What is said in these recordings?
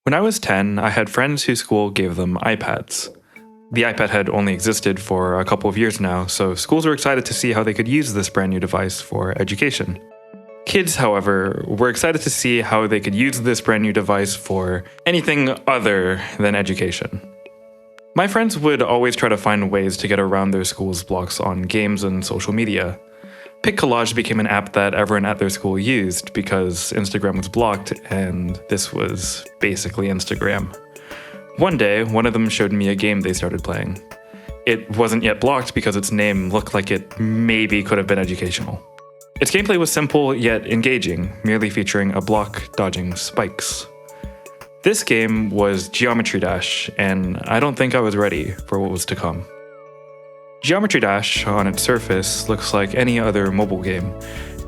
When I was 10, I had friends whose school gave them iPads. The iPad had only existed for a couple of years now, so schools were excited to see how they could use this brand new device for education. Kids, however, were excited to see how they could use this brand new device for anything other than education. My friends would always try to find ways to get around their school's blocks on games and social media. Pic Collage became an app that everyone at their school used because Instagram was blocked, and this was basically Instagram. One day, one of them showed me a game they started playing. It wasn't yet blocked because its name looked like it maybe could have been educational. Its gameplay was simple yet engaging, merely featuring a block dodging spikes. This game was Geometry Dash, and I don't think I was ready for what was to come. Geometry Dash, on its surface, looks like any other mobile game.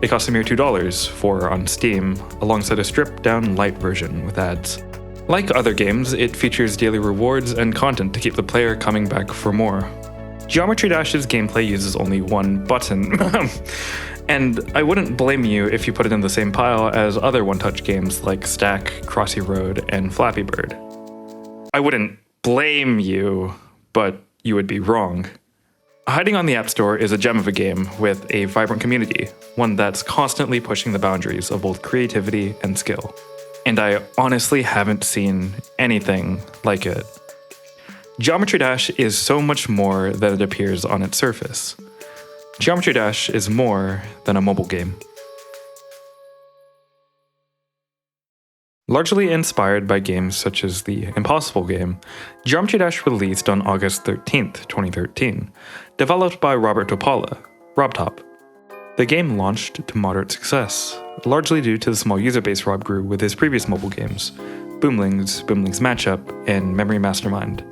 It costs a mere $2 for on Steam, alongside a stripped-down light version with ads. Like other games, it features daily rewards and content to keep the player coming back for more. Geometry Dash's gameplay uses only one button, and I wouldn't blame you if you put it in the same pile as other one-touch games like Stack, Crossy Road, and Flappy Bird. I wouldn't blame you, but you would be wrong. Hiding on the App Store is a gem of a game with a vibrant community, one that's constantly pushing the boundaries of both creativity and skill. And I honestly haven't seen anything like it. Geometry Dash is so much more than it appears on its surface. Geometry Dash is more than a mobile game. Largely inspired by games such as the Impossible game, Geometry Dash released on August 13th, 2013, developed by RobTop. The game launched to moderate success, largely due to the small user base Rob grew with his previous mobile games, Boomlings Matchup, and Memory Mastermind.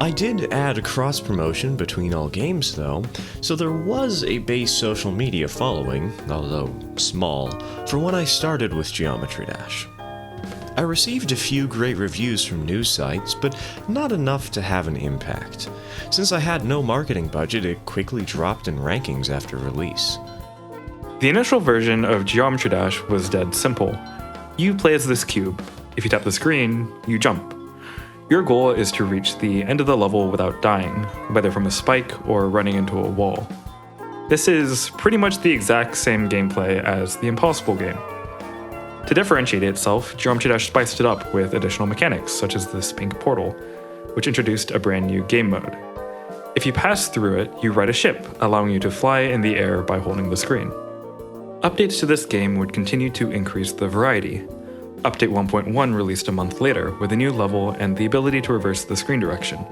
I did add a cross-promotion between all games though, so there was a base social media following, although small, for when I started with Geometry Dash. I received a few great reviews from news sites, but not enough to have an impact. Since I had no marketing budget, it quickly dropped in rankings after release. The initial version of Geometry Dash was dead simple. You play as this cube. If you tap the screen, you jump. Your goal is to reach the end of the level without dying, whether from a spike or running into a wall. This is pretty much the exact same gameplay as the Impossible game. To differentiate itself, Geometry Dash spiced it up with additional mechanics, such as this pink portal, which introduced a brand new game mode. If you pass through it, you ride a ship, allowing you to fly in the air by holding the screen. Updates to this game would continue to increase the variety. Update 1.1 released a month later with a new level and the ability to reverse the screen direction.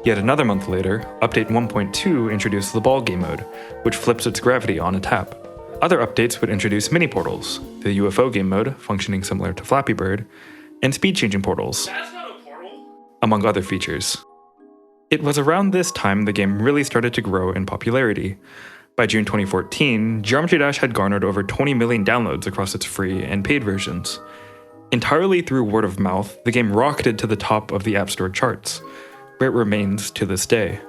Yet another month later, Update 1.2 introduced the ball game mode, which flips its gravity on a tap. Other updates would introduce mini portals, the UFO game mode, functioning similar to Flappy Bird, and speed-changing portals, That's not a portal. among other features. It was around this time the game really started to grow in popularity. By June 2014, Geometry Dash had garnered over 20 million downloads across its free and paid versions. Entirely through word of mouth, the game rocketed to the top of the App Store charts, where it remains to this day.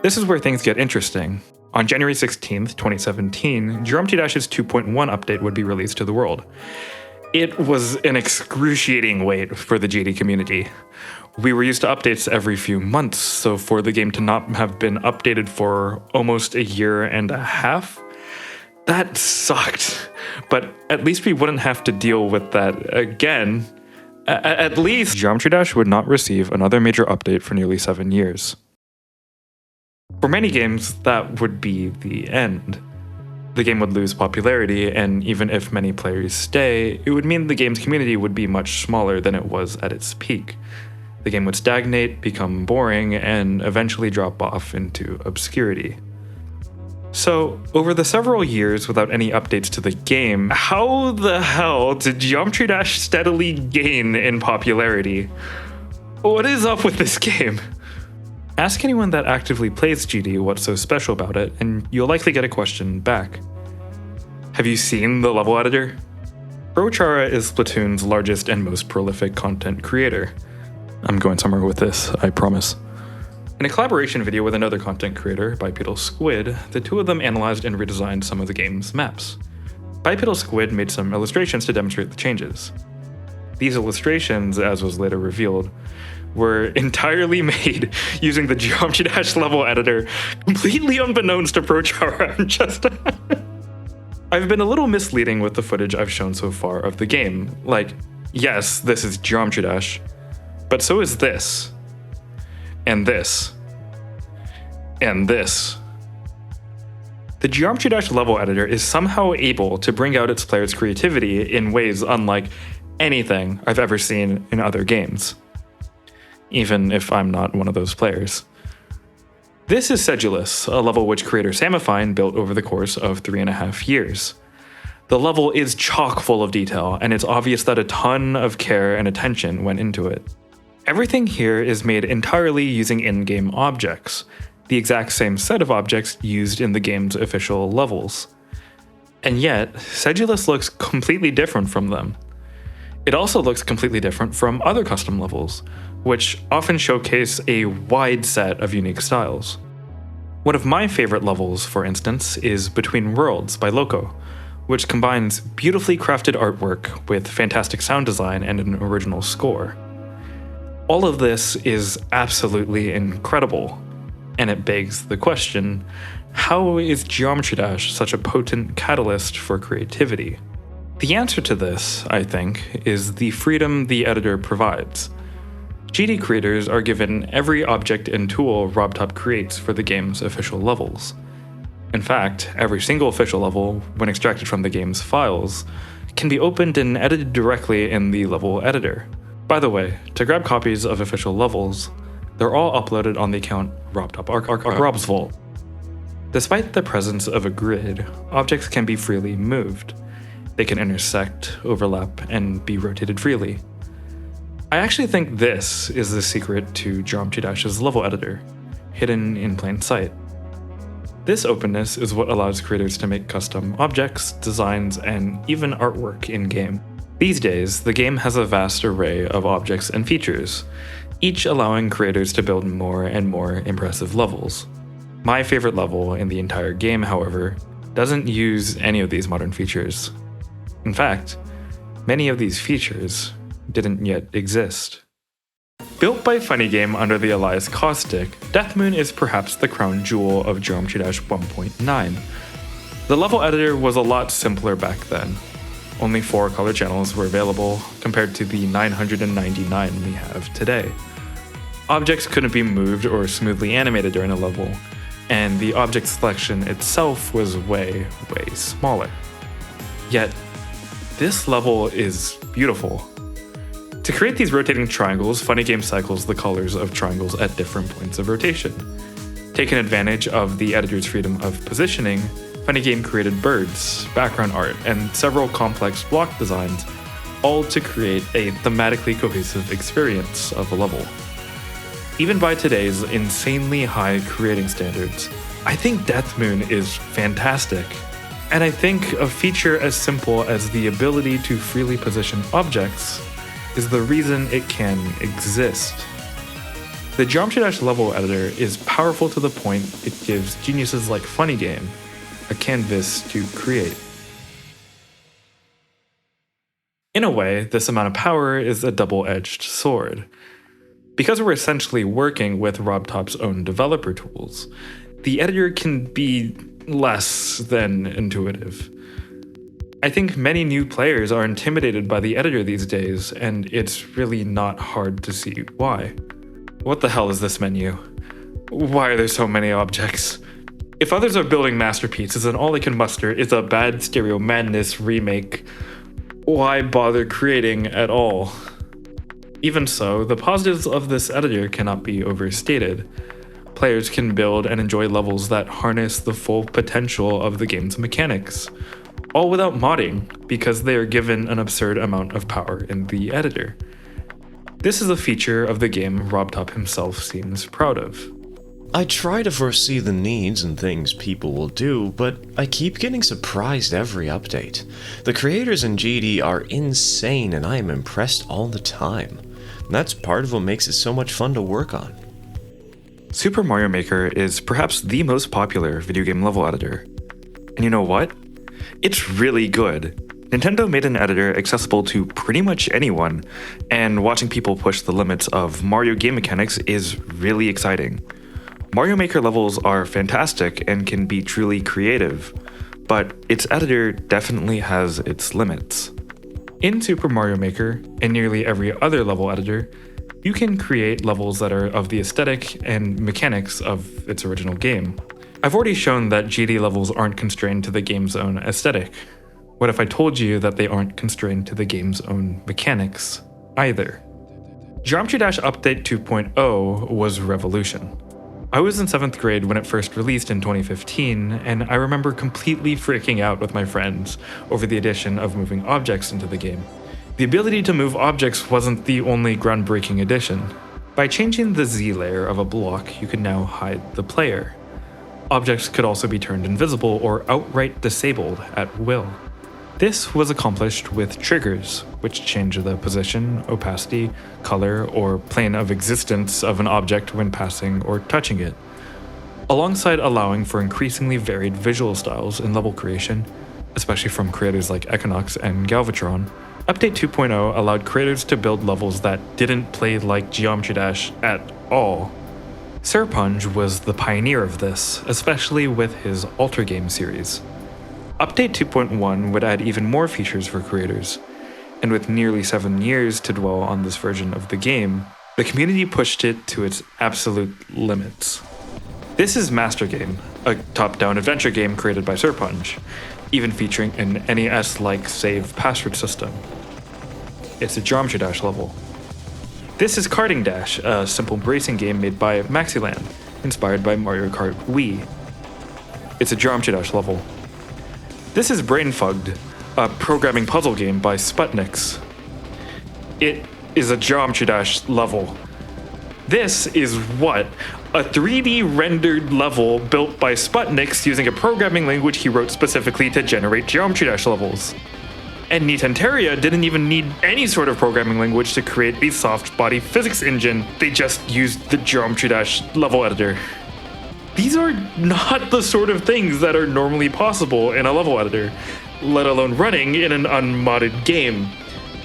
This is where things get interesting. On January 16th, 2017, Geometry Dash's 2.1 update would be released to the world. It was an excruciating wait for the GD community. We were used to updates every few months, so for the game to not have been updated for almost a year and a half, that sucked. But at least we wouldn't have to deal with that again. At least Geometry Dash would not receive another major update for nearly 7 years. For many games, that would be the end. The game would lose popularity, and even if many players stay, it would mean the game's community would be much smaller than it was at its peak. The game would stagnate, become boring, and eventually drop off into obscurity. So, over the several years without any updates to the game, how the hell did Geometry Dash steadily gain in popularity? What is up with this game? Ask anyone that actively plays GD what's so special about it, and you'll likely get a question back. Have you seen the level editor? Rochara is Splatoon's largest and most prolific content creator. I'm going somewhere with this, I promise. In a collaboration video with another content creator, Bipedal Squid, the two of them analyzed and redesigned some of the game's maps. Bipedal Squid made some illustrations to demonstrate the changes. These illustrations, as was later revealed, were entirely made using the Geometry Dash level editor, completely unbeknownst to ProChara. I've been a little misleading with the footage I've shown so far of the game. Like, yes, this is Geometry Dash, but so is this, and this, and this. The Geometry Dash level editor is somehow able to bring out its players' creativity in ways unlike anything I've ever seen in other games, even if I'm not one of those players. This is Sedulous, a level which creator Samifine built over the course of 3.5 years. The level is chock full of detail, and it's obvious that a ton of care and attention went into it. Everything here is made entirely using in-game objects, the exact same set of objects used in the game's official levels. And yet, Sedulous looks completely different from them. It also looks completely different from other custom levels, which often showcase a wide set of unique styles. One of my favorite levels, for instance, is Between Worlds by Loco, which combines beautifully crafted artwork with fantastic sound design and an original score. All of this is absolutely incredible, and it begs the question, how is Geometry Dash such a potent catalyst for creativity? The answer to this, I think, is the freedom the editor provides. GD creators are given every object and tool RobTop creates for the game's official levels. In fact, every single official level, when extracted from the game's files, can be opened and edited directly in the level editor. By the way, to grab copies of official levels, they're all uploaded on the account RobTop Rob's Vault. Despite the presence of a grid, objects can be freely moved. They can intersect, overlap, and be rotated freely. I actually think this is the secret to Geometry Dash's level editor, hidden in plain sight. This openness is what allows creators to make custom objects, designs, and even artwork in-game. These days, the game has a vast array of objects and features, each allowing creators to build more and more impressive levels. My favorite level in the entire game, however, doesn't use any of these modern features. In fact, many of these features didn't yet exist. Built by Funny Game under the alias Caustic, Deathmoon is perhaps the crown jewel of Geometry Dash 1.9. The level editor was a lot simpler back then. Only 4 color channels were available, compared to the 999 we have today. Objects couldn't be moved or smoothly animated during a level, and the object selection itself was way smaller. Yet, this level is beautiful. To create these rotating triangles, Funny Game cycles the colors of triangles at different points of rotation. Taking advantage of the editor's freedom of positioning, Funny Game created birds, background art, and several complex block designs, all to create a thematically cohesive experience of a level. Even by today's insanely high creating standards, I think Deathmoon is fantastic. And I think a feature as simple as the ability to freely position objects is the reason it can exist. The Geometry Dash level editor is powerful to the point it gives geniuses like Funny Game a canvas to create. In a way, this amount of power is a double-edged sword. Because we're essentially working with RobTop's own developer tools, the editor can be less than intuitive. I think many new players are intimidated by the editor these days, and it's really not hard to see why. What the hell is this menu? Why are there so many objects? If others are building masterpieces and all they can muster is a bad Stereo Madness remake, why bother creating at all? Even so, the positives of this editor cannot be overstated. Players can build and enjoy levels that harness the full potential of the game's mechanics, all without modding, because they are given an absurd amount of power in the editor. This is a feature of the game RobTop himself seems proud of. I try to foresee the needs and things people will do, but I keep getting surprised every update. The creators in GD are insane, and I am impressed all the time. That's part of what makes it so much fun to work on. Super Mario Maker is perhaps the most popular video game level editor. And you know what? It's really good. Nintendo made an editor accessible to pretty much anyone, and watching people push the limits of Mario game mechanics is really exciting. Mario Maker levels are fantastic and can be truly creative, but its editor definitely has its limits. In Super Mario Maker, and nearly every other level editor, you can create levels that are of the aesthetic and mechanics of its original game. I've already shown that GD levels aren't constrained to the game's own aesthetic. What if I told you that they aren't constrained to the game's own mechanics either? Geometry Dash Update 2.0 was revolution. I was in 7th grade when it first released in 2015, and I remember completely freaking out with my friends over the addition of moving objects into the game. The ability to move objects wasn't the only groundbreaking addition. By changing the Z layer of a block, you could now hide the player. Objects could also be turned invisible or outright disabled at will. This was accomplished with triggers, which change the position, opacity, color, or plane of existence of an object when passing or touching it. Alongside allowing for increasingly varied visual styles in level creation, especially from creators like Equinox and Galvatron, Update 2.0 allowed creators to build levels that didn't play like Geometry Dash at all. Serpunge was the pioneer of this, especially with his Alter Game series. Update 2.1 would add even more features for creators, and with nearly 7 years to dwell on this version of the game, the community pushed it to its absolute limits. This is Master Game, a top-down adventure game created by Serpunge, even featuring an NES-like save password system. It's a Geometry Dash level. This is Karting Dash, a simple racing game made by Maxiland, inspired by Mario Kart Wii. It's a Geometry Dash level. This is Brainfugged, a programming puzzle game by Sputniks. It is a Geometry Dash level. This is what? A 3D rendered level built by Sputniks using a programming language he wrote specifically to generate Geometry Dash levels. And Nintendoria didn't even need any sort of programming language to create the soft body physics engine, they just used the Geometry Dash level editor. These are not the sort of things that are normally possible in a level editor, let alone running in an unmodded game.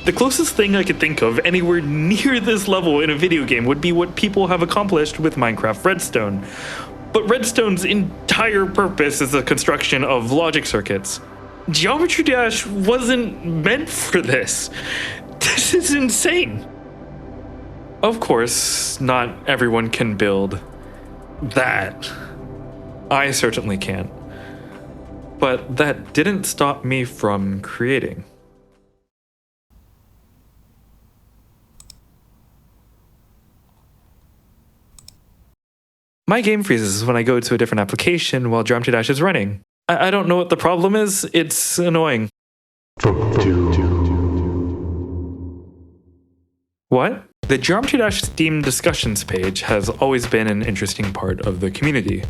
The closest thing I could think of anywhere near this level in a video game would be what people have accomplished with Minecraft Redstone. But Redstone's entire purpose is the construction of logic circuits. Geometry Dash wasn't meant for this. This is insane. Of course, not everyone can build that. I certainly can't. But that didn't stop me from creating. My game freezes when I go to a different application while Geometry Dash is running. I don't know what the problem is, it's annoying. What? The Geometry Dash Steam discussions page has always been an interesting part of the community.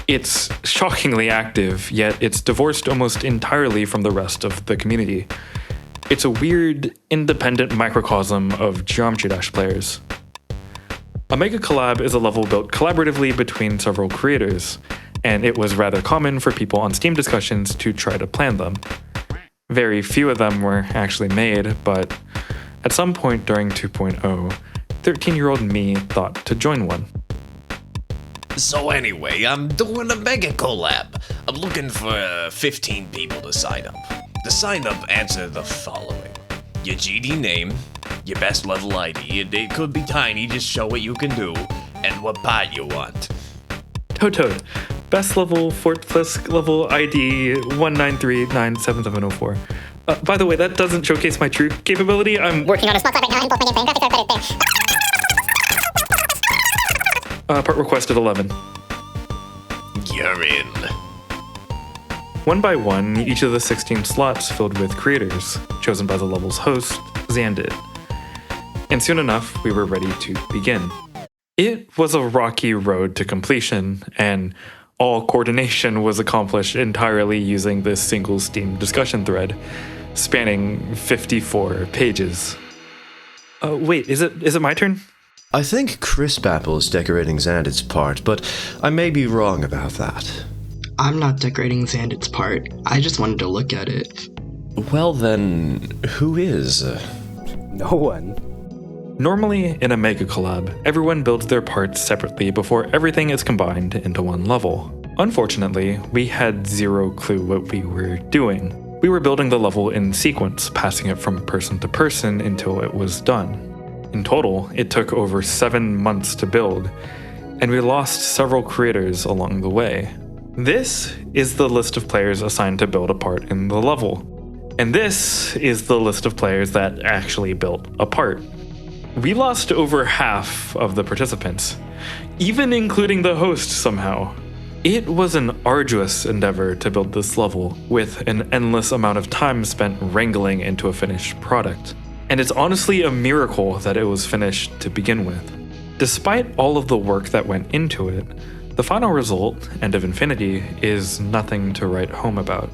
It's shockingly active, yet it's divorced almost entirely from the rest of the community. It's a weird, independent microcosm of Geometry Dash players. A mega collab is a level built collaboratively between several creators, and it was rather common for people on Steam discussions to try to plan them. Very few of them were actually made, but at some point during 2.0, 13-year-old me thought to join one. So anyway, I'm doing a mega collab. I'm looking for 15 people to sign up. To sign up, answer the following. Your GD name, your best level ID, and it could be tiny, just show what you can do, and what part you want. Toad, best level Fort Flisk level ID 193977704. By the way, that doesn't showcase my true capability. I'm working on a spot right now. Import my game frame. Graphics are credit there. Part requested 11. You're in. One by one, each of the 16 slots filled with creators, chosen by the level's host, Zandit. And soon enough, we were ready to begin. It was a rocky road to completion, and all coordination was accomplished entirely using this single Steam discussion thread, spanning 54 pages. Wait, is it my turn? I think Crisp Apple is decorating Zandit's part, but I may be wrong about that. I'm not decorating Zandit's part. I just wanted to look at it. Well then, who is? No one. Normally, in a mega collab, everyone builds their parts separately before everything is combined into one level. Unfortunately, we had zero clue what we were doing. We were building the level in sequence, passing it from person to person until it was done. In total, it took over 7 months to build, and we lost several creators along the way. This is the list of players assigned to build a part in the level. And this is the list of players that actually built a part. We lost over half of the participants, even including the host somehow. It was an arduous endeavor to build this level, with an endless amount of time spent wrangling into a finished product. And it's honestly a miracle that it was finished to begin with. Despite all of the work that went into it, the final result, End of Infinity, is nothing to write home about.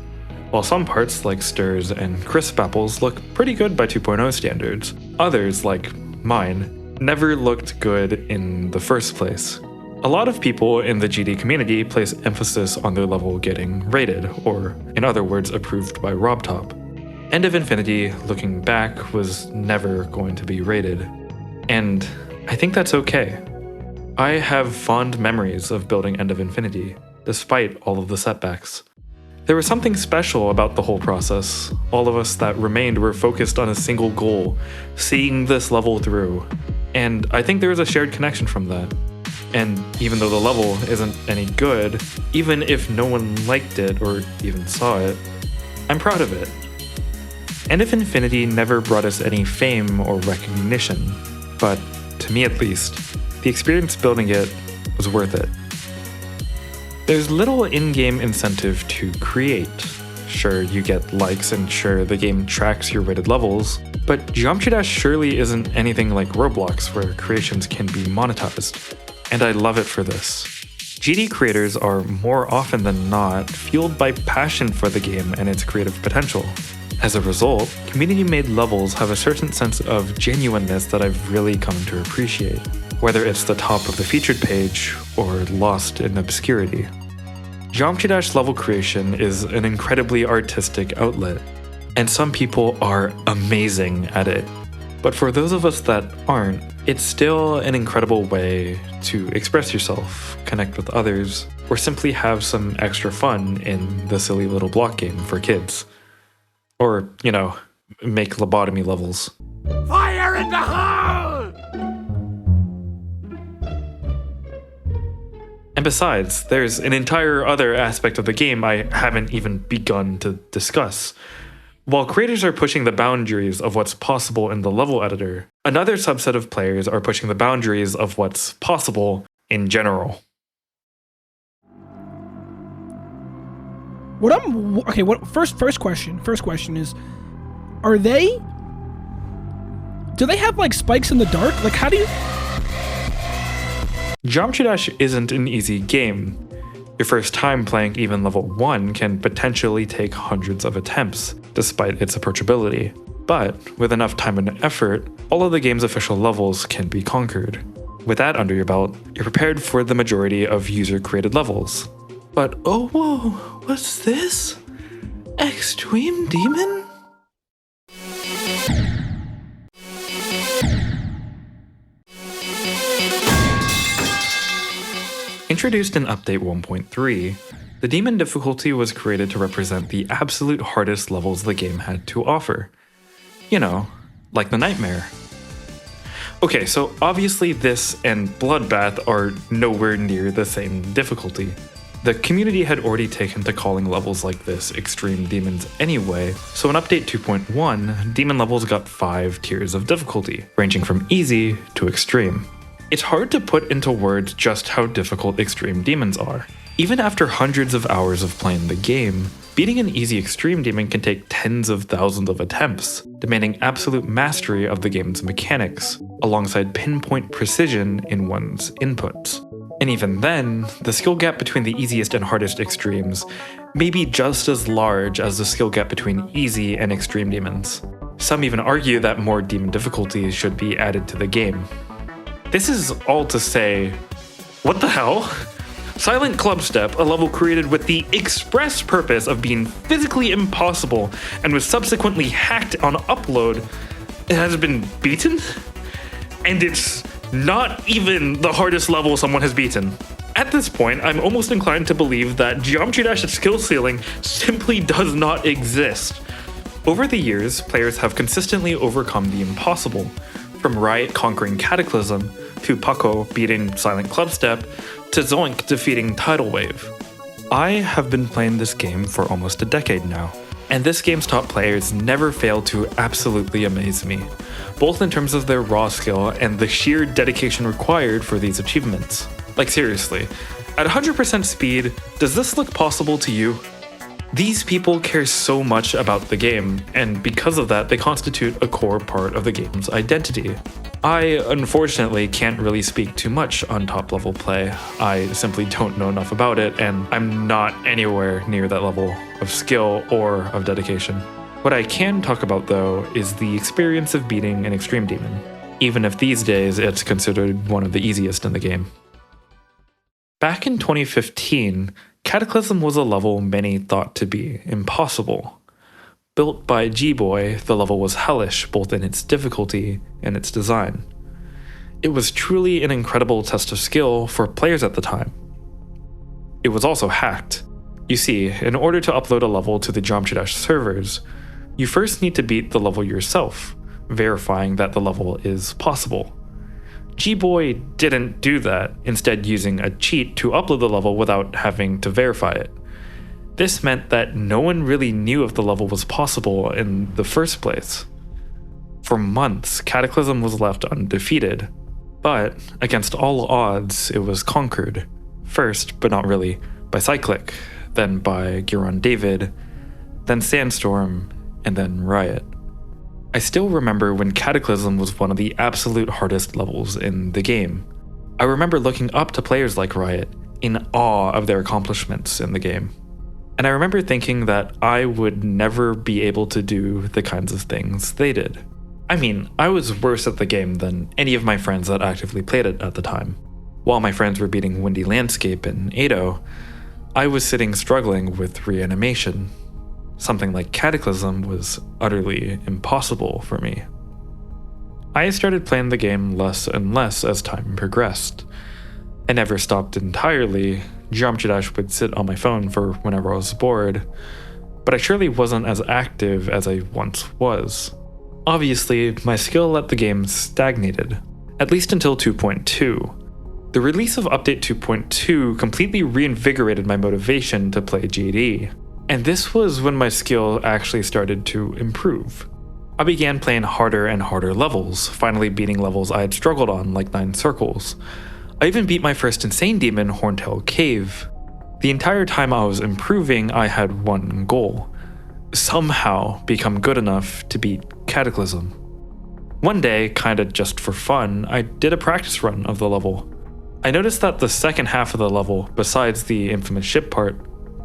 While some parts, like stirs and crisp apples, look pretty good by 2.0 standards, others, like mine, never looked good in the first place. A lot of people in the GD community place emphasis on their level getting rated, or in other words, approved by RobTop. End of Infinity, looking back, was never going to be rated. And I think that's okay. I have fond memories of building End of Infinity, despite all of the setbacks. There was something special about the whole process. All of us that remained were focused on a single goal, seeing this level through. And I think there was a shared connection from that. And even though the level isn't any good, even if no one liked it or even saw it, I'm proud of it. End of Infinity never brought us any fame or recognition, but to me at least, the experience building it was worth it. There's little in-game incentive to create. Sure, you get likes and sure, the game tracks your rated levels, but Geometry Dash surely isn't anything like Roblox where creations can be monetized. And I love it for this. GD creators are more often than not fueled by passion for the game and its creative potential. As a result, community-made levels have a certain sense of genuineness that I've really come to appreciate, whether it's the top of the featured page or lost in obscurity. Geometry Dash level creation is an incredibly artistic outlet, and some people are amazing at it. But for those of us that aren't, it's still an incredible way to express yourself, connect with others, or simply have some extra fun in the silly little block game for kids. Or, make lobotomy levels. Fire in the hole! And besides, there's an entire other aspect of the game I haven't even begun to discuss. While creators are pushing the boundaries of what's possible in the level editor, another subset of players are pushing the boundaries of what's possible in general. First question is, do they have like spikes in the dark? Like how do you? Geometry Dash isn't an easy game. Your first time playing even level 1 can potentially take hundreds of attempts, despite its approachability. But with enough time and effort, all of the game's official levels can be conquered. With that under your belt, you're prepared for the majority of user-created levels. But oh whoa, what's this? Extreme Demon? Introduced in Update 1.3, the Demon difficulty was created to represent the absolute hardest levels the game had to offer. Like the Nightmare. Okay, so obviously this and Bloodbath are nowhere near the same difficulty. The community had already taken to calling levels like this extreme demons anyway, so in Update 2.1, demon levels got 5 tiers of difficulty, ranging from easy to extreme. It's hard to put into words just how difficult extreme demons are. Even after hundreds of hours of playing the game, beating an easy extreme demon can take tens of thousands of attempts, demanding absolute mastery of the game's mechanics, alongside pinpoint precision in one's inputs. And even then, the skill gap between the easiest and hardest extremes may be just as large as the skill gap between easy and extreme demons. Some even argue that more demon difficulties should be added to the game. This is all to say, what the hell? Silent Clubstep, a level created with the express purpose of being physically impossible and was subsequently hacked on upload, has been beaten? And it's not even the hardest level someone has beaten. At this point, I'm almost inclined to believe that Geometry Dash's skill ceiling simply does not exist. Over the years, players have consistently overcome the impossible, from Riot conquering Cataclysm, to Paco beating Silent Clubstep, to Zoink defeating Tidal Wave. I have been playing this game for almost a decade now, and this game's top players never fail to absolutely amaze me, both in terms of their raw skill and the sheer dedication required for these achievements. Like seriously, at 100% speed, does this look possible to you? These people care so much about the game, and because of that, they constitute a core part of the game's identity. I, unfortunately, can't really speak too much on top-level play. I simply don't know enough about it, and I'm not anywhere near that level of skill or of dedication. What I can talk about, though, is the experience of beating an Extreme Demon, even if these days it's considered one of the easiest in the game. Back in 2015, Cataclysm was a level many thought to be impossible. Built by G-Boy, the level was hellish both in its difficulty and its design. It was truly an incredible test of skill for players at the time. It was also hacked. You see, in order to upload a level to the Geometry Dash servers, you first need to beat the level yourself, verifying that the level is possible. G-Boy didn't do that, instead using a cheat to upload the level without having to verify it. This meant that no one really knew if the level was possible in the first place. For months, Cataclysm was left undefeated, but against all odds, it was conquered. First, but not really, by Cyclic, then by Giron David, then Sandstorm, and then Riot. I still remember when Cataclysm was one of the absolute hardest levels in the game. I remember looking up to players like Riot, in awe of their accomplishments in the game. And I remember thinking that I would never be able to do the kinds of things they did. I mean, I was worse at the game than any of my friends that actively played it at the time. While my friends were beating Windy Landscape and Ado, I was sitting struggling with reanimation. Something like Cataclysm was utterly impossible for me. I started playing the game less and less as time progressed. I never stopped entirely. Geometry Dash would sit on my phone for whenever I was bored, but I surely wasn't as active as I once was. Obviously, my skill at the game stagnated, at least until 2.2. The release of Update 2.2 completely reinvigorated my motivation to play GD. And this was when my skill actually started to improve. I began playing harder and harder levels, finally beating levels I had struggled on like 9 Circles. I even beat my first Insane Demon, Horntail Cave. The entire time I was improving, I had one goal: somehow become good enough to beat Cataclysm. One day, kinda just for fun, I did a practice run of the level. I noticed that the second half of the level, besides the infamous ship part,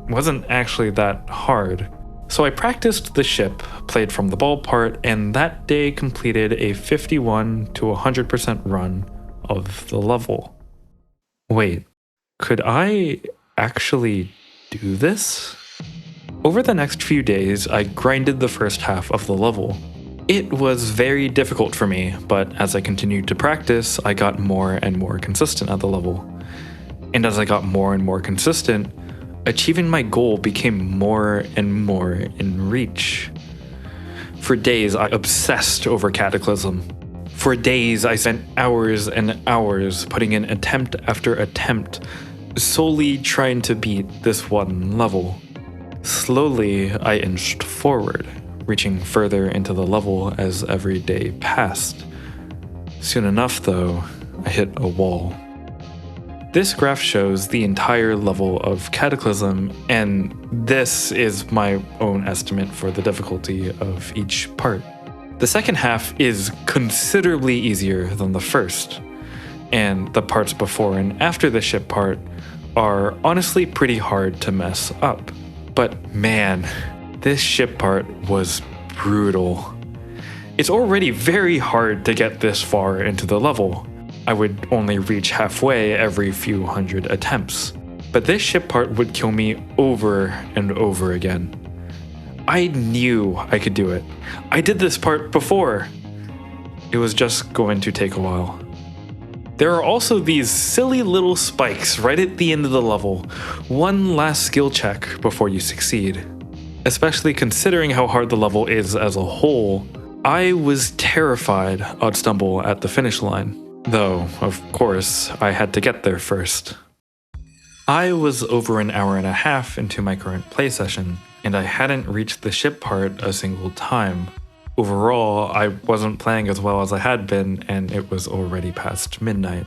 wasn't actually that hard. So I practiced the ship, played from the ball part, and that day completed a 51 to 100% run of the level. Wait, could I actually do this? Over the next few days, I grinded the first half of the level. It was very difficult for me, but as I continued to practice, I got more and more consistent at the level. And as I got more and more consistent, achieving my goal became more and more in reach. For days, I obsessed over Cataclysm. For days, I spent hours and hours putting in attempt after attempt, solely trying to beat this one level. Slowly, I inched forward, reaching further into the level as every day passed. Soon enough, though, I hit a wall. This graph shows the entire level of Cataclysm, and this is my own estimate for the difficulty of each part. The second half is considerably easier than the first, and the parts before and after the ship part are honestly pretty hard to mess up. But man, this ship part was brutal. It's already very hard to get this far into the level. I would only reach halfway every few hundred attempts. But this ship part would kill me over and over again. I knew I could do it. I did this part before. It was just going to take a while. There are also these silly little spikes right at the end of the level. One last skill check before you succeed. Especially considering how hard the level is as a whole, I was terrified I'd stumble at the finish line. Though, of course, I had to get there first. I was over an hour and a half into my current play session, and I hadn't reached the ship part a single time. Overall, I wasn't playing as well as I had been, and it was already past midnight.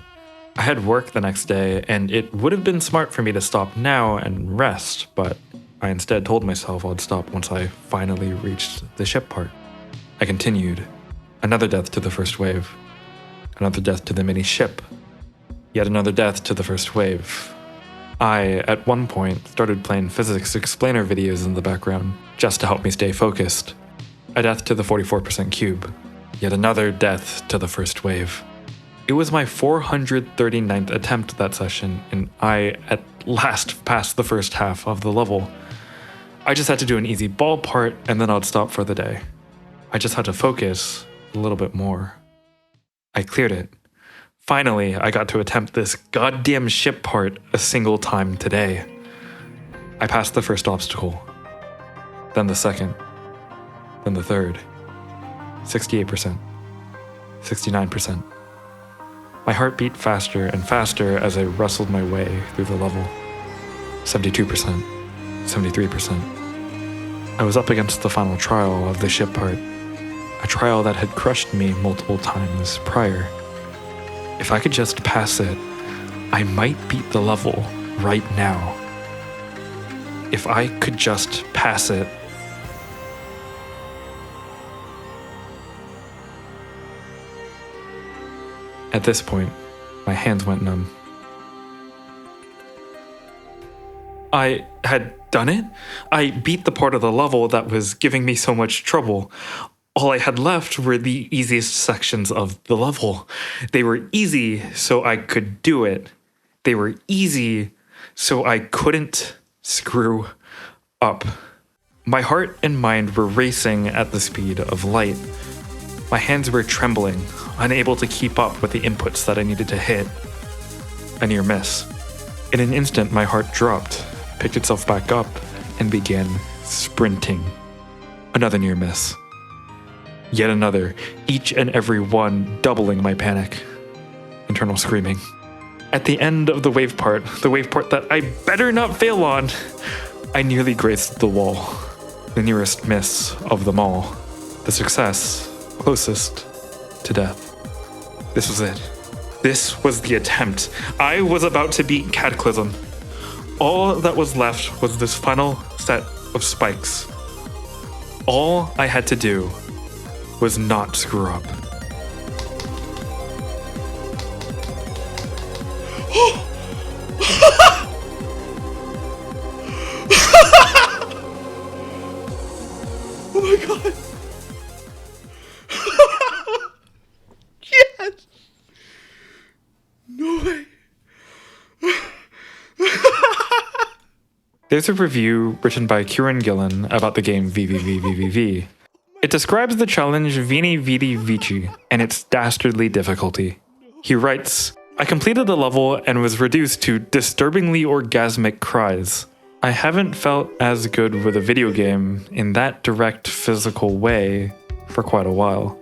I had work the next day, and it would have been smart for me to stop now and rest, but I instead told myself I'd stop once I finally reached the ship part. I continued. Another death to the first wave. Another death to the mini ship. Yet another death to the first wave. I, at one point, started playing physics explainer videos in the background, just to help me stay focused. A death to the 44% cube. Yet another death to the first wave. It was my 439th attempt that session, and I, at last, passed the first half of the level. I just had to do an easy ball part, and then I'd stop for the day. I just had to focus a little bit more. I cleared it. Finally, I got to attempt this goddamn ship part a single time today. I passed the first obstacle, then the second, then the third. 68%, 69%. My heart beat faster and faster as I wrestled my way through the level. 72%, 73%. I was up against the final trial of the ship part, a trial that had crushed me multiple times prior. If I could just pass it, I might beat the level right now. If I could just pass it. At this point, my hands went numb. I had done it? I beat the part of the level that was giving me so much trouble. All I had left were the easiest sections of the level. They were easy, so I could do it. They were easy, so I couldn't screw up. My heart and mind were racing at the speed of light. My hands were trembling, unable to keep up with the inputs that I needed to hit. A near miss. In an instant, my heart dropped, picked itself back up, and began sprinting. Another near miss. Yet another, each and every one doubling my panic. Internal screaming. At the end of the wave part that I better not fail on, I nearly grazed the wall. The nearest miss of them all. The success closest to death. This was it. This was the attempt. I was about to beat Cataclysm. All that was left was this final set of spikes. All I had to do was not screw up. Oh my god. Yes. No way. There's a review written by Kieran Gillen about the game VVVVVV. It describes the challenge Vini Vidi Vici and its dastardly difficulty. He writes, I completed the level and was reduced to disturbingly orgasmic cries. I haven't felt as good with a video game in that direct physical way for quite a while.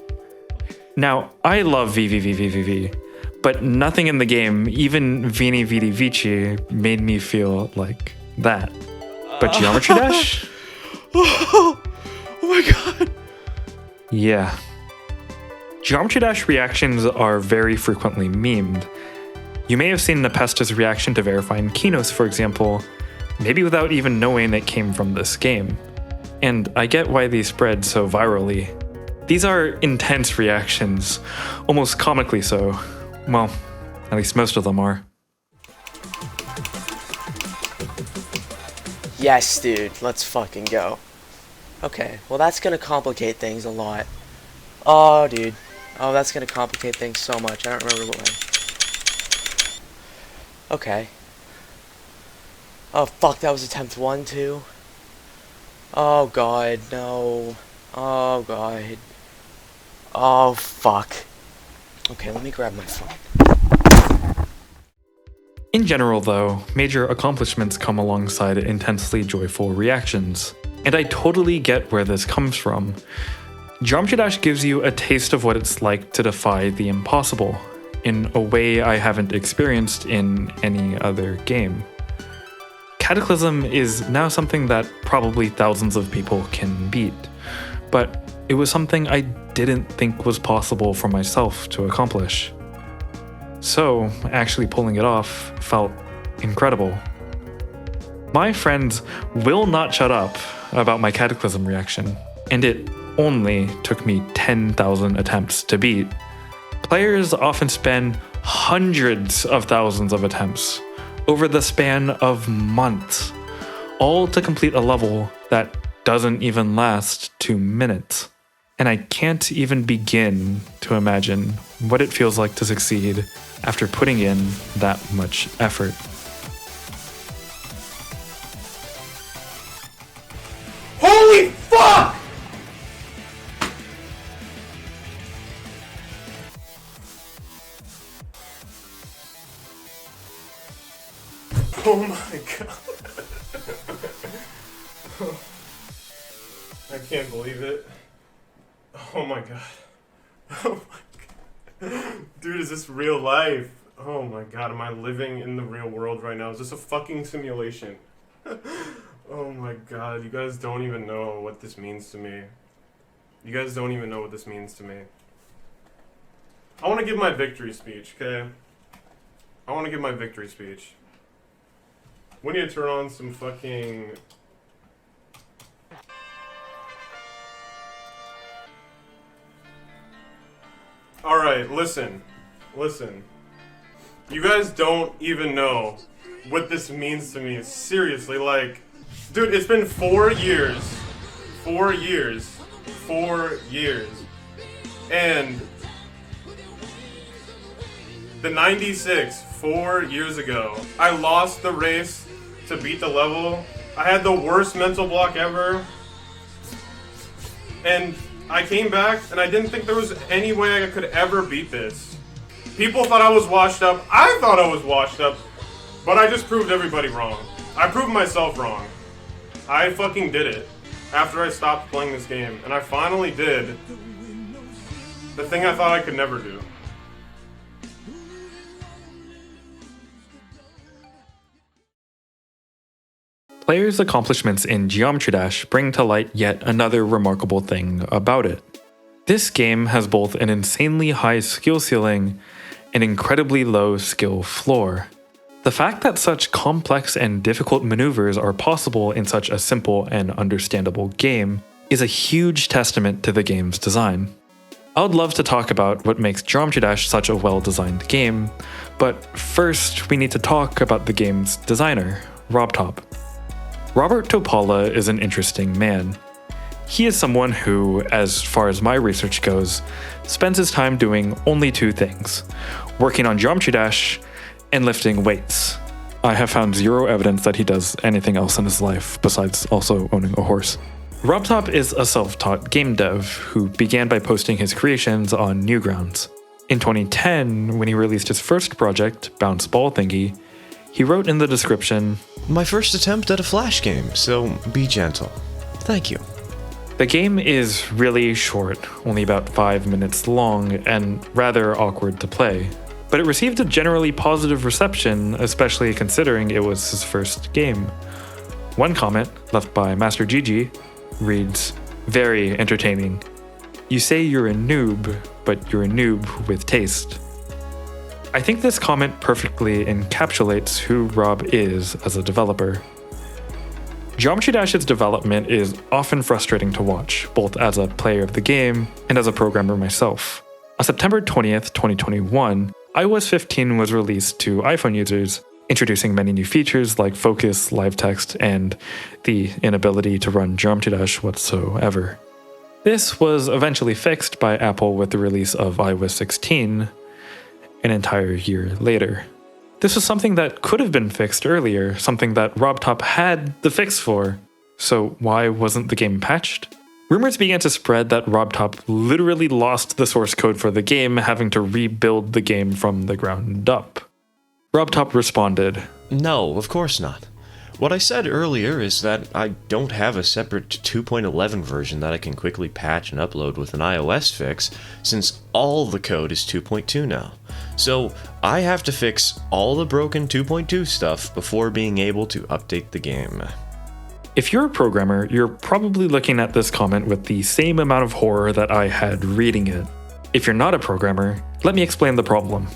Now, I love VVVVVV, but nothing in the game, even Vini Vidi Vici, made me feel like that. But Geometry Dash? Oh my god. Yeah. Geometry Dash reactions are very frequently memed. You may have seen Nepesta's reaction to verifying Kinos, for example, maybe without even knowing it came from this game. And I get why these spread so virally. These are intense reactions, almost comically so. Well, at least most of them are. Yes, dude, let's fucking go. Okay, well that's gonna complicate things a lot. Oh, dude. Oh, that's gonna complicate things so much. I don't remember what way. Okay. Oh fuck, that was attempt 1 too. Oh god, no. Oh god. Oh fuck. Okay, let me grab my phone. In general, though, major accomplishments come alongside intensely joyful reactions, and I totally get where this comes from. Geometry Dash gives you a taste of what it's like to defy the impossible, in a way I haven't experienced in any other game. Cataclysm is now something that probably thousands of people can beat, but it was something I didn't think was possible for myself to accomplish. So, actually pulling it off felt incredible. My friends will not shut up about my Cataclysm reaction, and it only took me 10,000 attempts to beat. Players often spend hundreds of thousands of attempts over the span of months, all to complete a level that doesn't even last 2 minutes. And I can't even begin to imagine what it feels like to succeed after putting in that much effort. Holy fuck! Oh my god. I can't believe it. Oh my god. Oh my god. Dude, is this real life? Oh my god, am I living in the real world right now? Is this a fucking simulation? Oh my god, you guys don't even know what this means to me. You guys don't even know what this means to me. I want to give my victory speech, okay? I want to give my victory speech. We need to turn on some fucking... Alright, listen. Listen. You guys don't even know what this means to me. Seriously, like... Dude, it's been 4 years. 4 years. 4 years. And... the 96, 4 years ago, I lost the race to beat the level. I had the worst mental block ever. And I came back and I didn't think there was any way I could ever beat this. People thought I was washed up. I thought I was washed up. But I just proved everybody wrong. I proved myself wrong. I fucking did it after I stopped playing this game. And I finally did the thing I thought I could never do. Players' accomplishments in Geometry Dash bring to light yet another remarkable thing about it. This game has both an insanely high skill ceiling and incredibly low skill floor. The fact that such complex and difficult maneuvers are possible in such a simple and understandable game is a huge testament to the game's design. I would love to talk about what makes Geometry Dash such a well-designed game, but first we need to talk about the game's designer, RobTop. Robert Topala is an interesting man. He is someone who, as far as my research goes, spends his time doing only 2 things: working on Geometry Dash and lifting weights. I have found 0 evidence that he does anything else in his life besides also owning a horse. RobTop is a self-taught game dev who began by posting his creations on Newgrounds. In 2010, when he released his first project, Bounce Ball Thingy, he wrote in the description, My first attempt at a Flash game, so be gentle. Thank you. The game is really short, only about 5 minutes long, and rather awkward to play. But it received a generally positive reception, especially considering it was his first game. One comment, left by Master GG, reads, "Very entertaining. You say you're a noob, but you're a noob with taste." I think this comment perfectly encapsulates who Rob is as a developer. Geometry Dash's development is often frustrating to watch, both as a player of the game and as a programmer myself. On September 20th, 2021, iOS 15 was released to iPhone users, introducing many new features like focus, live text, and the inability to run Geometry Dash whatsoever. This was eventually fixed by Apple with the release of iOS 16, an entire year later. This was something that could have been fixed earlier, something that RobTop had the fix for. So why wasn't the game patched? Rumors began to spread that RobTop literally lost the source code for the game, having to rebuild the game from the ground up. RobTop responded, No, of course not. What I said earlier is that I don't have a separate 2.11 version that I can quickly patch and upload with an iOS fix, since all the code is 2.2 now. So I have to fix all the broken 2.2 stuff before being able to update the game. If you're a programmer, you're probably looking at this comment with the same amount of horror that I had reading it. If you're not a programmer, let me explain the problem.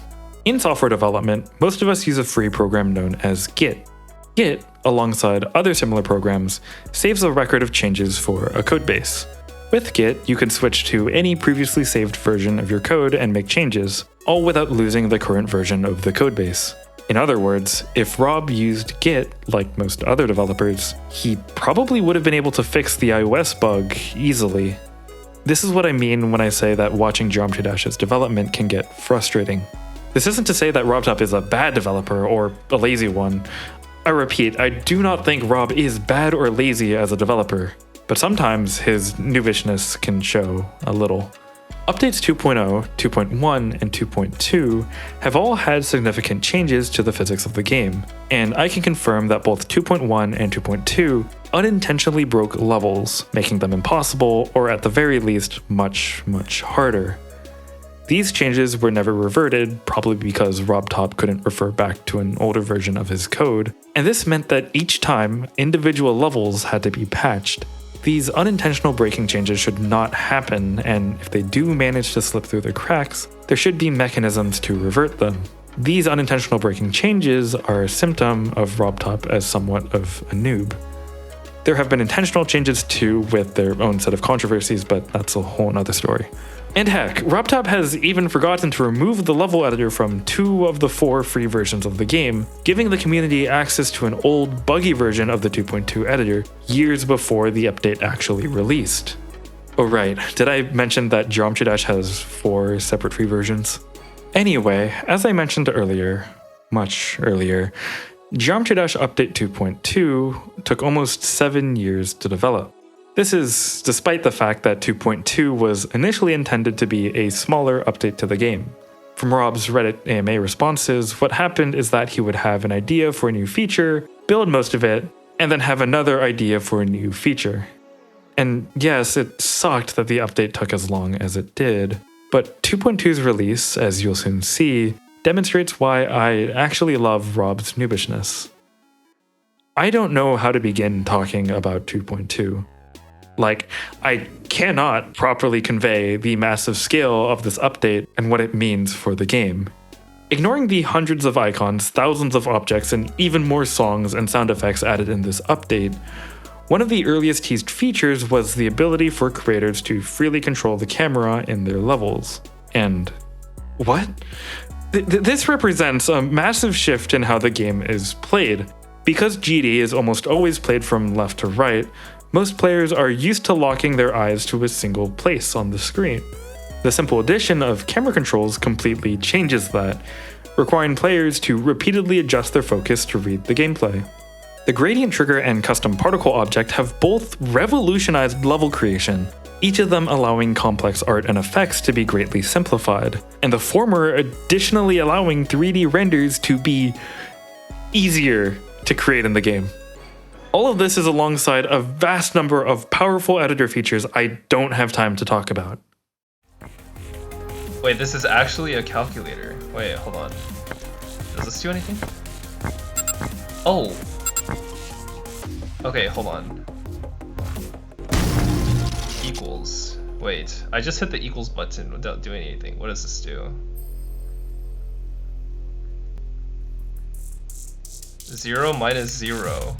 In software development, most of us use a free program known as Git. Git, alongside other similar programs, saves a record of changes for a codebase. With Git, you can switch to any previously saved version of your code and make changes, all without losing the current version of the codebase. In other words, if Rob used Git, like most other developers, he probably would have been able to fix the iOS bug easily. This is what I mean when I say that watching Geometry Dash's development can get frustrating. This isn't to say that RobTop is a bad developer or a lazy one. I repeat, I do not think Rob is bad or lazy as a developer, but sometimes his noovishness can show a little. Updates 2.0, 2.1, and 2.2 have all had significant changes to the physics of the game, and I can confirm that both 2.1 and 2.2 unintentionally broke levels, making them impossible, or at the very least, much harder. These changes were never reverted, probably because RobTop couldn't refer back to an older version of his code, and this meant that each time, individual levels had to be patched. These unintentional breaking changes should not happen, and if they do manage to slip through the cracks, there should be mechanisms to revert them. These unintentional breaking changes are a symptom of RobTop as somewhat of a noob. There have been intentional changes too, with their own set of controversies, but that's a whole nother story. And heck, RobTop has even forgotten to remove the level editor from 2 of the 4 free versions of the game, giving the community access to an old, buggy version of the 2.2 editor years before the update actually released. Oh right, did I mention that Geometry Dash has 4 separate free versions? Anyway, as I mentioned earlier, much earlier, Geometry Dash Update 2.2 took almost 7 years to develop. This is despite the fact that 2.2 was initially intended to be a smaller update to the game. From Rob's Reddit AMA responses, what happened is that he would have an idea for a new feature, build most of it, and then have another idea for a new feature. And yes, it sucked that the update took as long as it did, but 2.2's release, as you'll soon see, demonstrates why I actually love Rob's noobishness. I don't know how to begin talking about 2.2. Like, I cannot properly convey the massive scale of this update and what it means for the game. Ignoring the hundreds of icons, thousands of objects, and even more songs and sound effects added in this update, one of the earliest teased features was the ability for creators to freely control the camera in their levels. And what? This represents a massive shift in how the game is played. Because GD is almost always played from left to right, most players are used to locking their eyes to a single place on the screen. The simple addition of camera controls completely changes that, requiring players to repeatedly adjust their focus to read the gameplay. The gradient trigger and custom particle object have both revolutionized level creation, each of them allowing complex art and effects to be greatly simplified, and the former additionally allowing 3D renders to be easier to create in the game. All of this is alongside a vast number of powerful editor features I don't have time to talk about. Wait, this is actually a calculator. Wait, hold on. Does this do anything? Oh! Okay, hold on. Equals. Wait, I just hit the equals button without doing anything. What does this do? 0 minus 0.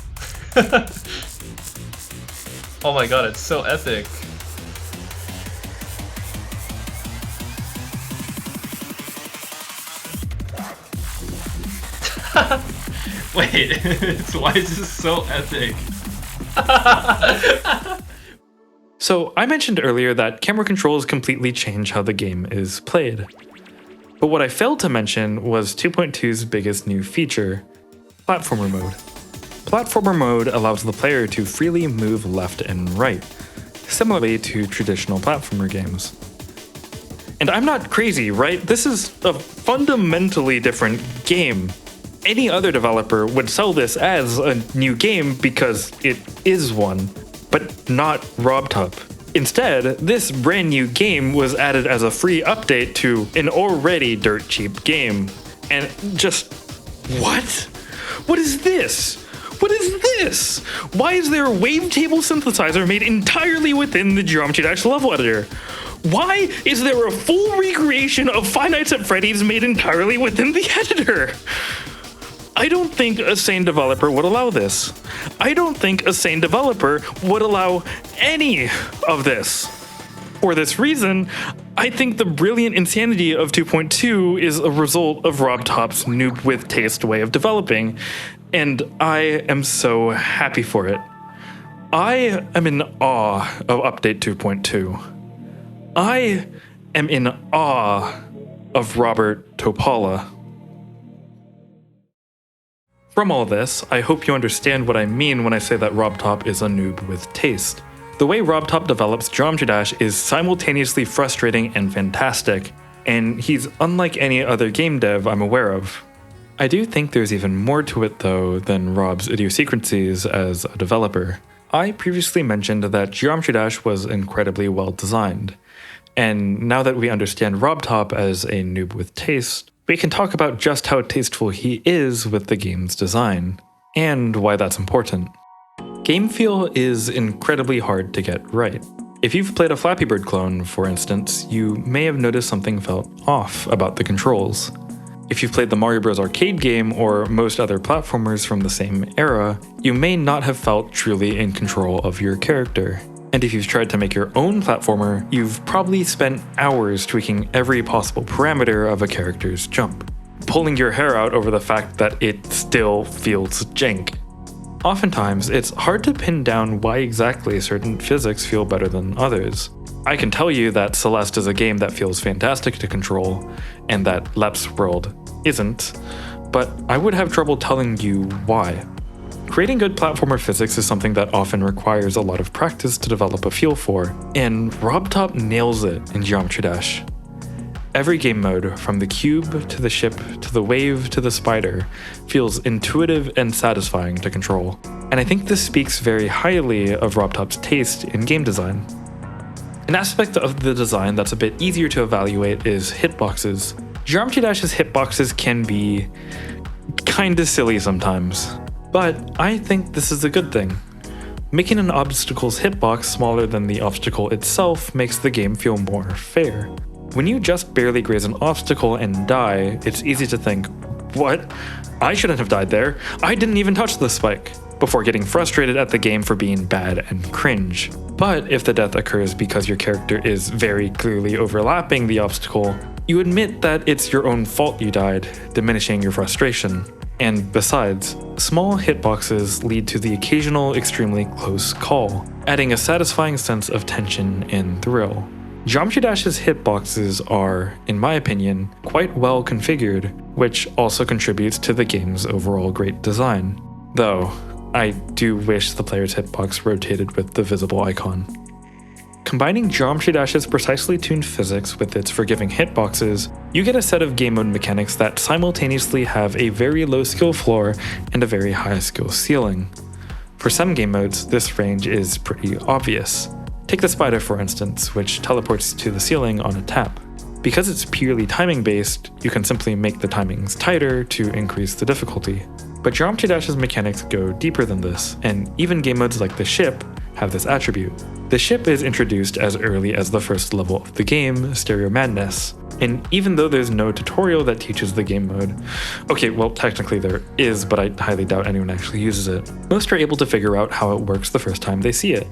Oh my god, it's so epic. Wait, why is this so epic? So, I mentioned earlier that camera controls completely change how the game is played. But what I failed to mention was 2.2's biggest new feature, platformer mode. Platformer mode allows the player to freely move left and right, similarly to traditional platformer games. And I'm not crazy, right? This is a fundamentally different game. Any other developer would sell this as a new game because it is one, but not RobTop. Instead, this brand new game was added as a free update to an already dirt cheap game. And just, what? What is this? What is this? Why is there a wavetable synthesizer made entirely within the Geometry Dash level editor? Why is there a full recreation of Five Nights at Freddy's made entirely within the editor? I don't think a sane developer would allow this. I don't think a sane developer would allow any of this. For this reason, I think the brilliant insanity of 2.2 is a result of RobTop's Noob with taste way of developing, and I am so happy for it. I am in awe of Update 2.2. I am in awe of Robert Topala. From all this, I hope you understand what I mean when I say that RobTop is a noob with taste. The way RobTop develops Geometry Dash is simultaneously frustrating and fantastic, and he's unlike any other game dev I'm aware of. I do think there's even more to it though than Rob's idiosyncrasies as a developer. I previously mentioned that Geometry Dash was incredibly well designed, and now that we understand RobTop as a noob with taste, we can talk about just how tasteful he is with the game's design, and why that's important. Game feel is incredibly hard to get right. If you've played a Flappy Bird clone, for instance, you may have noticed something felt off about the controls. If you've played the Mario Bros. Arcade game or most other platformers from the same era, you may not have felt truly in control of your character. And if you've tried to make your own platformer, you've probably spent hours tweaking every possible parameter of a character's jump, pulling your hair out over the fact that it still feels jank. Oftentimes, it's hard to pin down why exactly certain physics feel better than others. I can tell you that Celeste is a game that feels fantastic to control, and that Lep's World isn't, but I would have trouble telling you why. Creating good platformer physics is something that often requires a lot of practice to develop a feel for, and RobTop nails it in Geometry Dash. Every game mode, from the cube to the ship to the wave to the spider, feels intuitive and satisfying to control. And I think this speaks very highly of RobTop's taste in game design. An aspect of the design that's a bit easier to evaluate is hitboxes. Geometry Dash's hitboxes can be kinda silly sometimes, but I think this is a good thing. Making an obstacle's hitbox smaller than the obstacle itself makes the game feel more fair. When you just barely graze an obstacle and die, it's easy to think, what? I shouldn't have died there. I didn't even touch the spike, before getting frustrated at the game for being bad and cringe. But if the death occurs because your character is very clearly overlapping the obstacle, you admit that it's your own fault you died, diminishing your frustration. And besides, small hitboxes lead to the occasional extremely close call, adding a satisfying sense of tension and thrill. Geometry Dash's hitboxes are, in my opinion, quite well configured, which also contributes to the game's overall great design. Though, I do wish the player's hitbox rotated with the visible icon. Combining Geometry Dash's precisely tuned physics with its forgiving hitboxes, you get a set of game mode mechanics that simultaneously have a very low skill floor and a very high skill ceiling. For some game modes, this range is pretty obvious. Take the spider for instance, which teleports to the ceiling on a tap. Because it's purely timing based, you can simply make the timings tighter to increase the difficulty. But Geometry Dash's mechanics go deeper than this, and even game modes like the ship have this attribute. The ship is introduced as early as the first level of the game, Stereo Madness, and even though there's no tutorial that teaches the game mode, okay, well technically there is, but I highly doubt anyone actually uses it, most are able to figure out how it works the first time they see it,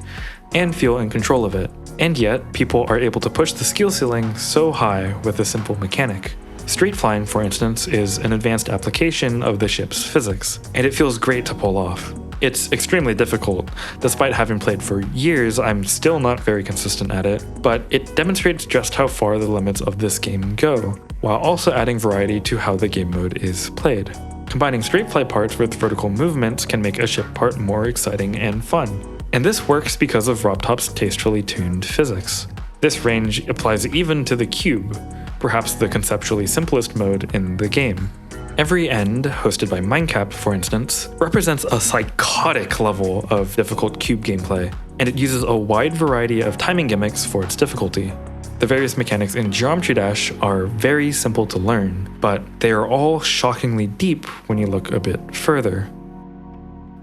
and feel in control of it. And yet, people are able to push the skill ceiling so high with a simple mechanic. Street flying, for instance, is an advanced application of the ship's physics, and it feels great to pull off. It's extremely difficult. Despite having played for years, I'm still not very consistent at it, but it demonstrates just how far the limits of this game go. while also adding variety to how the game mode is played. Combining straight flight parts with vertical movements can make a ship part more exciting and fun. And this works because of RobTop's tastefully tuned physics. This range applies even to the cube, perhaps the conceptually simplest mode in the game. Every end, hosted by Mindcap for instance, represents a psychotic level of difficult cube gameplay, and it uses a wide variety of timing gimmicks for its difficulty. The various mechanics in Geometry Dash are very simple to learn, but they are all shockingly deep when you look a bit further.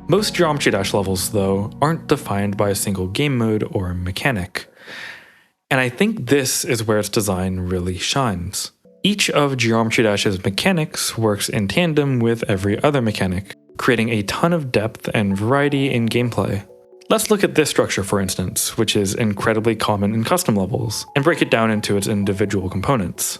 Most Geometry Dash levels, though, aren't defined by a single game mode or mechanic. And I think this is where its design really shines. Each of Geometry Dash's mechanics works in tandem with every other mechanic, creating a ton of depth and variety in gameplay. Let's look at this structure for instance, which is incredibly common in custom levels, and break it down into its individual components.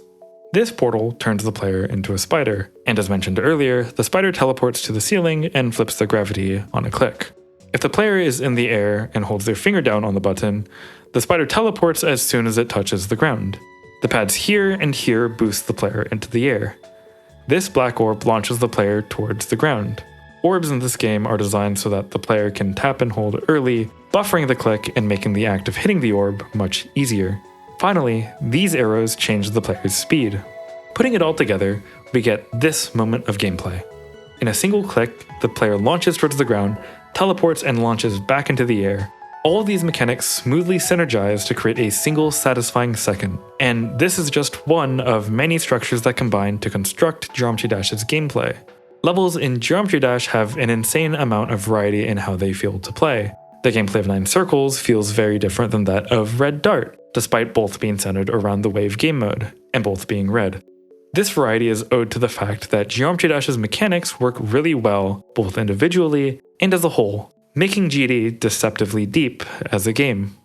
This portal turns the player into a spider, and as mentioned earlier, the spider teleports to the ceiling and flips the gravity on a click. If the player is in the air and holds their finger down on the button, the spider teleports as soon as it touches the ground. The pads here and here boost the player into the air. This black orb launches the player towards the ground. Orbs in this game are designed so that the player can tap and hold early, buffering the click and making the act of hitting the orb much easier. Finally, these arrows change the player's speed. Putting it all together, we get this moment of gameplay. In a single click, the player launches towards the ground, teleports and launches back into the air. All these mechanics smoothly synergize to create a single satisfying second, and this is just one of many structures that combine to construct Geometry Dash's gameplay. Levels in Geometry Dash have an insane amount of variety in how they feel to play. The gameplay of 9 Circles feels very different than that of Red Dart, despite both being centered around the wave game mode, and both being red. This variety is owed to the fact that Geometry Dash's mechanics work really well, both individually and as a whole, making GD deceptively deep as a game.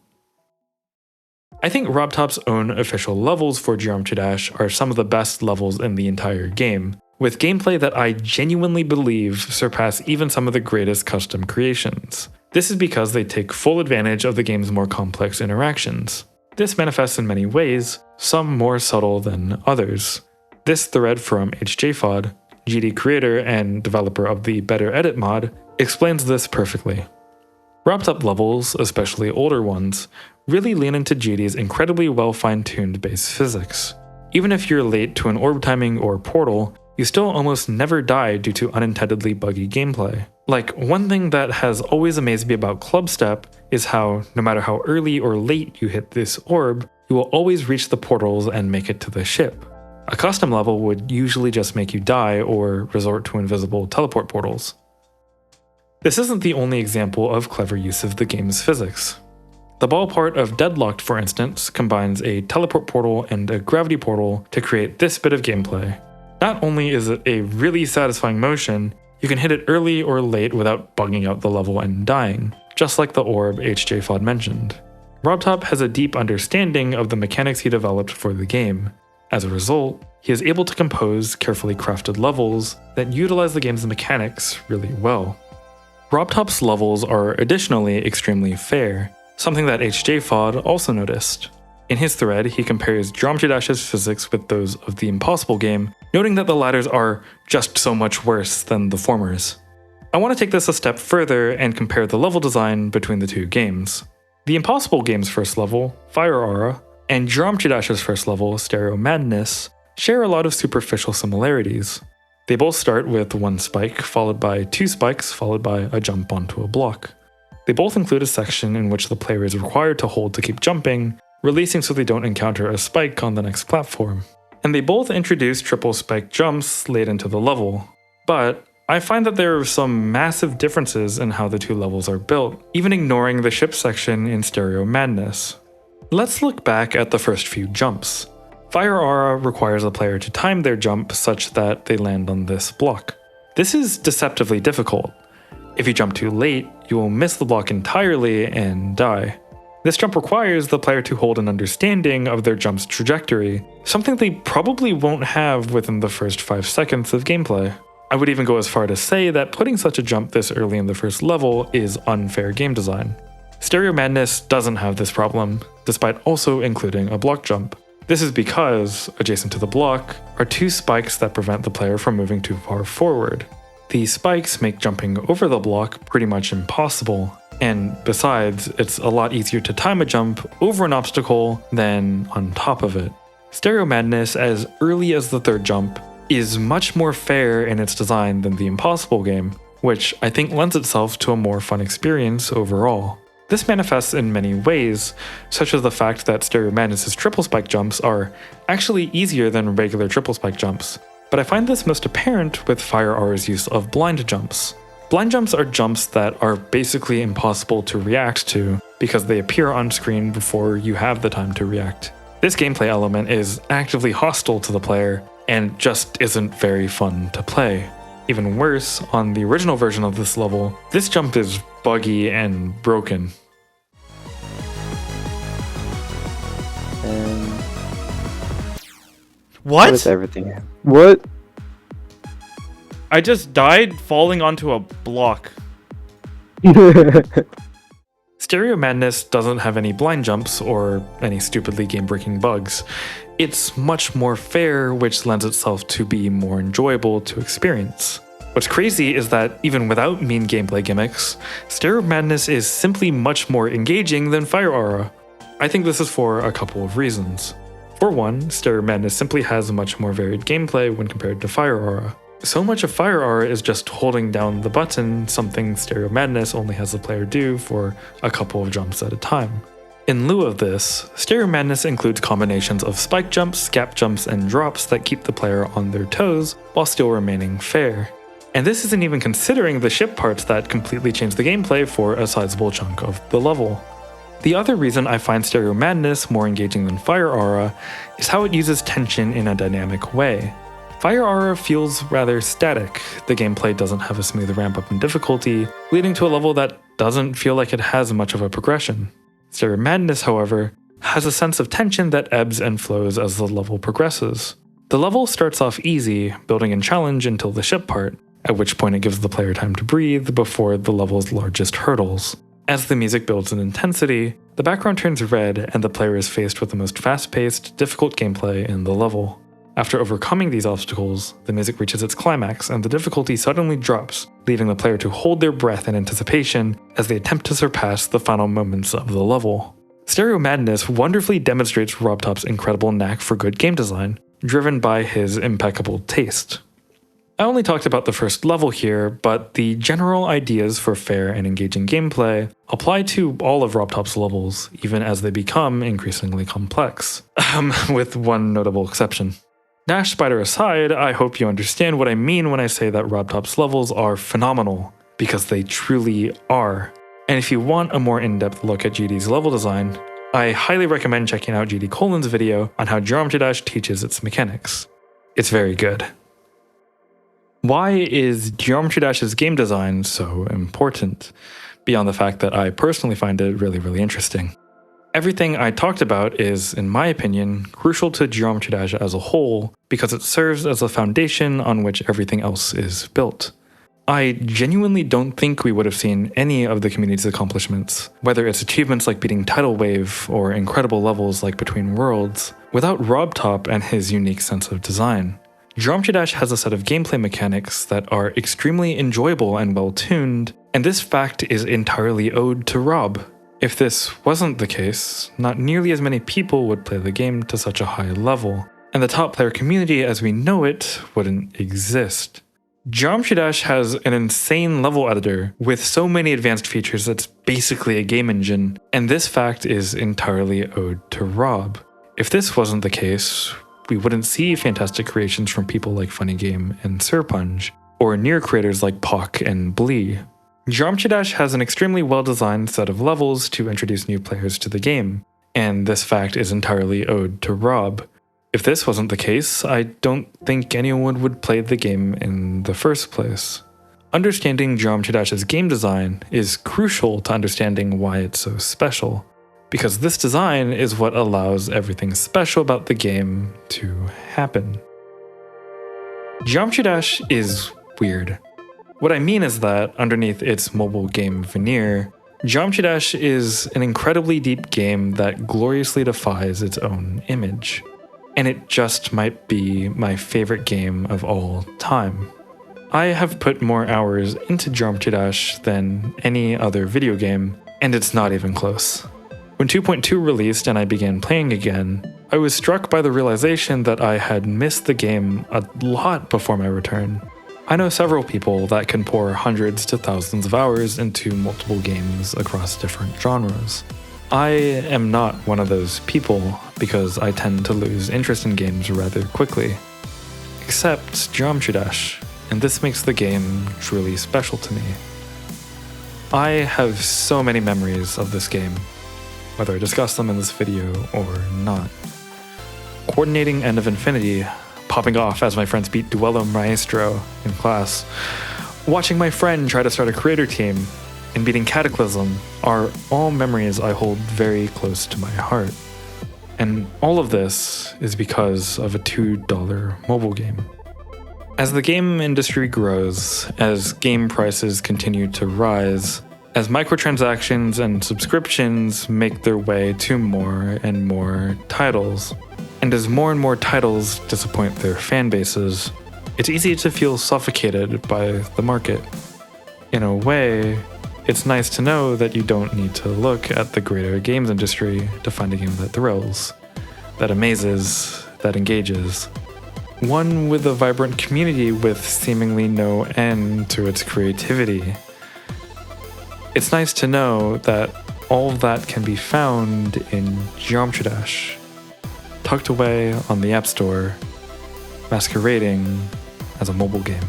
I think RobTop's own official levels for Geometry Dash are some of the best levels in the entire game, with gameplay that I genuinely believe surpass even some of the greatest custom creations. This is because they take full advantage of the game's more complex interactions. This manifests in many ways, some more subtle than others. This thread from HJFod, GD creator and developer of the Better Edit mod, explains this perfectly. RobTop levels, especially older ones, really lean into GD's incredibly well fine-tuned base physics. Even if you're late to an orb timing or portal, you still almost never die due to unintendedly buggy gameplay. Like, one thing that has always amazed me about Clubstep is how, no matter how early or late you hit this orb, you will always reach the portals and make it to the ship. A custom level would usually just make you die or resort to invisible teleport portals. This isn't the only example of clever use of the game's physics. The ball part of Deadlocked, for instance, combines a teleport portal and a gravity portal to create this bit of gameplay. Not only is it a really satisfying motion, you can hit it early or late without bugging out the level and dying, just like the orb HJFod mentioned. RobTop has a deep understanding of the mechanics he developed for the game. As a result, he is able to compose carefully crafted levels that utilize the game's mechanics really well. RobTop's levels are additionally extremely fair, something that HJFod also noticed. In his thread, he compares Geometry Dash's physics with those of the Impossible game, noting that the latters are just so much worse than the formers. I want to take this a step further and compare the level design between the two games. The Impossible game's first level, Fire Aura, and Geometry Dash's first level, Stereo Madness, share a lot of superficial similarities. They both start with one spike, followed by 2 spikes, followed by a jump onto a block. They both include a section in which the player is required to hold to keep jumping, releasing so they don't encounter a spike on the next platform. And they both introduce triple spike jumps late into the level. But I find that there are some massive differences in how the two levels are built, even ignoring the ship section in Stereo Madness. Let's look back at the first few jumps. Fire Aura requires the player to time their jump such that they land on this block. This is deceptively difficult. If you jump too late, you will miss the block entirely and die. This jump requires the player to hold an understanding of their jump's trajectory, something they probably won't have within the first 5 seconds of gameplay. I would even go as far to say that putting such a jump this early in the first level is unfair game design. Stereo Madness doesn't have this problem, despite also including a block jump. This is because, adjacent to the block, are two spikes that prevent the player from moving too far forward. These spikes make jumping over the block pretty much impossible, and besides, it's a lot easier to time a jump over an obstacle than on top of it. Stereo Madness, as early as the third jump, is much more fair in its design than the Impossible game, which I think lends itself to a more fun experience overall. This manifests in many ways, such as the fact that Stereo Madness's triple spike jumps are actually easier than regular triple spike jumps, but I find this most apparent with Fire Aura's use of blind jumps. Blind jumps are jumps that are basically impossible to react to because they appear on screen before you have the time to react. This gameplay element is actively hostile to the player and just isn't very fun to play. Even worse, on the original version of this level, this jump is buggy and broken. And What? is everything? What? I just died falling onto a block. Stereo Madness doesn't have any blind jumps or any stupidly game-breaking bugs. It's much more fair, which lends itself to be more enjoyable to experience. What's crazy is that even without mean gameplay gimmicks, Stereo Madness is simply much more engaging than Fire Aura. I think this is for a couple of reasons. For one, Stereo Madness simply has much more varied gameplay when compared to Fire Aura. So much of Fire Aura is just holding down the button, something Stereo Madness only has the player do for a couple of jumps at a time. In lieu of this, Stereo Madness includes combinations of spike jumps, gap jumps, and drops that keep the player on their toes while still remaining fair. And this isn't even considering the ship parts that completely change the gameplay for a sizable chunk of the level. The other reason I find Stereo Madness more engaging than Fire Aura is how it uses tension in a dynamic way. Fire Aura feels rather static. The gameplay doesn't have a smooth ramp up in difficulty, leading to a level that doesn't feel like it has much of a progression. Stereo Madness, however, has a sense of tension that ebbs and flows as the level progresses. The level starts off easy, building in challenge until the ship part, at which point it gives the player time to breathe before the level's largest hurdles. As the music builds in intensity, the background turns red and the player is faced with the most fast-paced, difficult gameplay in the level. After overcoming these obstacles, the music reaches its climax and the difficulty suddenly drops, leaving the player to hold their breath in anticipation as they attempt to surpass the final moments of the level. Stereo Madness wonderfully demonstrates RobTop's incredible knack for good game design, driven by his impeccable taste. I only talked about the first level here, but the general ideas for fair and engaging gameplay apply to all of RobTop's levels, even as they become increasingly complex. With one notable exception. Dash Spider aside, I hope you understand what I mean when I say that RobTop's levels are phenomenal, because they truly are. And if you want a more in-depth look at GD's level design, I highly recommend checking out GD Colin's video on how Geometry Dash teaches its mechanics. It's very good. Why is Geometry Dash's game design so important, beyond the fact that I personally find it really interesting? Everything I talked about is, in my opinion, crucial to Geometry Dash as a whole because it serves as a foundation on which everything else is built. I genuinely don't think we would have seen any of the community's accomplishments, whether it's achievements like beating Tidal Wave or incredible levels like Between Worlds, without RobTop and his unique sense of design. Geometry Dash has a set of gameplay mechanics that are extremely enjoyable and well-tuned, and this fact is entirely owed to Rob. If this wasn't the case, not nearly as many people would play the game to such a high level, and the top player community as we know it wouldn't exist. Geometry Dash has an insane level editor with so many advanced features that's basically a game engine, and this fact is entirely owed to Rob. If this wasn't the case, we wouldn't see fantastic creations from people like Funny Game and Serpunge, or near creators like Pock and Blee. Geometry Dash has an extremely well-designed set of levels to introduce new players to the game, and this fact is entirely owed to Rob. If this wasn't the case, I don't think anyone would play the game in the first place. Understanding Geometry Dash's game design is crucial to understanding why it's so special, because this design is what allows everything special about the game to happen. Geometry Dash is weird. What I mean is that, underneath its mobile game veneer, Geometry Dash is an incredibly deep game that gloriously defies its own image. and it just might be my favorite game of all time. I have put more hours into Geometry Dash than any other video game, and it's not even close. When 2.2 released and I began playing again, I was struck by the realization that I had missed the game a lot before my return. I know several people that can pour hundreds to thousands of hours into multiple games across different genres. I am not one of those people because I tend to lose interest in games rather quickly. Except Geometry Dash, and this makes the game truly special to me. I have so many memories of this game, whether I discuss them in this video or not. Coordinating End of Infinity, popping off as my friends beat Duello Maestro in class, watching my friend try to start a creator team, and beating Cataclysm are all memories I hold very close to my heart. And all of this is because of a $2 mobile game. As the game industry grows, as game prices continue to rise, as microtransactions and subscriptions make their way to more and more titles, and as more and more titles disappoint their fan bases, it's easy to feel suffocated by the market. In a way, it's nice to know that you don't need to look at the greater games industry to find a game that thrills, that amazes, that engages. One with a vibrant community with seemingly no end to its creativity. It's nice to know that all of that can be found in Geometry Dash, tucked away on the App Store, masquerading as a mobile game.